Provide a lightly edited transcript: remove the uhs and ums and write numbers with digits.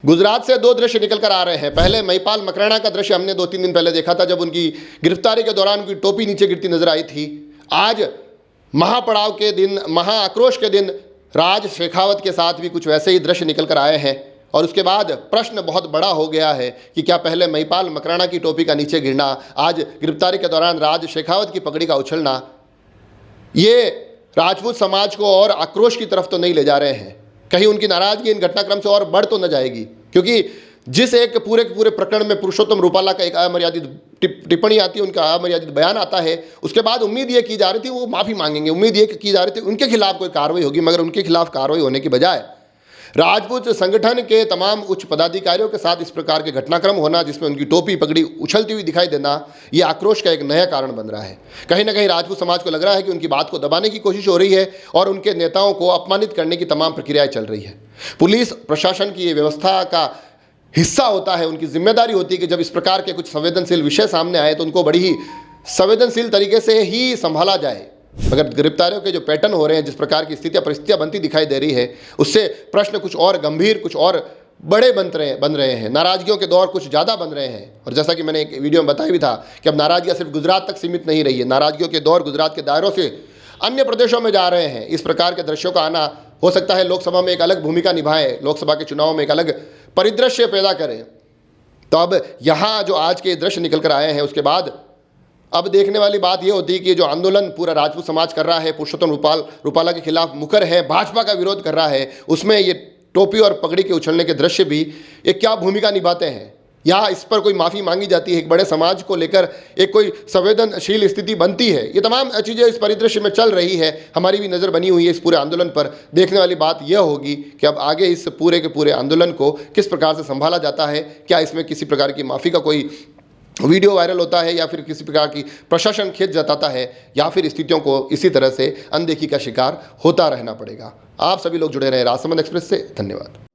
गुजरात से दो दृश्य निकल कर आ रहे हैं। पहले महिपाल मकराना का दृश्य हमने 2-3 दिन पहले देखा था, जब उनकी गिरफ्तारी के दौरान उनकी टोपी नीचे गिरती नजर आई थी। आज महापड़ाव के दिन, महाआक्रोश के दिन राज शेखावत के साथ भी कुछ वैसे ही दृश्य निकल कर आए हैं। और उसके बाद प्रश्न बहुत बड़ा हो गया है कि क्या पहले महिपाल मकराना की टोपी का नीचे गिरना, आज गिरफ्तारी के दौरान राज शेखावत की पगड़ी का उछलना, ये राजपूत समाज को और आक्रोश की तरफ तो नहीं ले जा रहे हैं? कहीं उनकी नाराजगी इन घटनाक्रम से और बढ़ तो न जाएगी? क्योंकि जिस एक पूरे के पूरे प्रकरण में पुरुषोत्तम रूपाला का एक अमर्यादित टिप्पणी आती है, उनका अमर्यादित बयान आता है, उसके बाद उम्मीद ये की जा रही थी वो माफ़ी मांगेंगे, उम्मीद ये की जा रही थी उनके खिलाफ कोई कार्रवाई होगी, मगर उनके खिलाफ कार्रवाई होने की बजाय राजपूत संगठन के तमाम उच्च पदाधिकारियों के साथ इस प्रकार के घटनाक्रम होना, जिसमें उनकी टोपी पगड़ी उछलती हुई दिखाई देना, ये आक्रोश का एक नया कारण बन रहा है। कहीं ना कहीं राजपूत समाज को लग रहा है कि उनकी बात को दबाने की कोशिश हो रही है और उनके नेताओं को अपमानित करने की तमाम प्रक्रियाएं चल रही है। पुलिस प्रशासन की ये व्यवस्था का हिस्सा होता है, उनकी जिम्मेदारी होती है कि जब इस प्रकार के कुछ संवेदनशील विषय सामने आए तो उनको बड़ी ही संवेदनशील तरीके से ही संभाला जाए। मगर गिरफ्तारियों के जो पैटर्न हो रहे हैं, जिस प्रकार की स्थितियां परिस्थितियां बनती दिखाई दे रही है, उससे प्रश्न कुछ और गंभीर, कुछ और बड़े बन रहे हैं। नाराजगियों के दौर कुछ ज़्यादा बन रहे हैं। और जैसा कि मैंने एक वीडियो में बताया भी था कि अब नाराजगियाँ सिर्फ गुजरात तक सीमित नहीं रही है, नाराजगियों के दौर गुजरात के दायरों से अन्य प्रदेशों में जा रहे हैं। इस प्रकार के दृश्यों का आना हो सकता है लोकसभा में एक अलग भूमिका निभाए, लोकसभा के चुनाव में एक अलग परिदृश्य पैदा करें। तो अब यहाँ जो आज के दृश्य निकल कर आए हैं, उसके बाद अब देखने वाली बात यह होती है कि जो आंदोलन पूरा राजपूत समाज कर रहा है, पुरुषोत्तम रूपाला के खिलाफ मुखर है, भाजपा का विरोध कर रहा है, उसमें ये टोपी और पगड़ी के उछलने के दृश्य भी एक क्या भूमिका निभाते हैं? या इस पर कोई माफ़ी मांगी जाती है? एक बड़े समाज को लेकर एक कोई संवेदनशील स्थिति बनती है? ये तमाम चीज़ें इस परिदृश्य में चल रही है। हमारी भी नज़र बनी हुई है इस पूरे आंदोलन पर। देखने वाली बात यह होगी कि अब आगे इस पूरे के पूरे आंदोलन को किस प्रकार से संभाला जाता है। क्या इसमें किसी प्रकार की माफ़ी का कोई वीडियो वायरल होता है, या फिर किसी प्रकार की प्रशासन खेद जताता है, या फिर स्थितियों को इसी तरह से अनदेखी का शिकार होता रहना पड़ेगा? आप सभी लोग जुड़े रहे राजसमंद एक्सप्रेस से। धन्यवाद।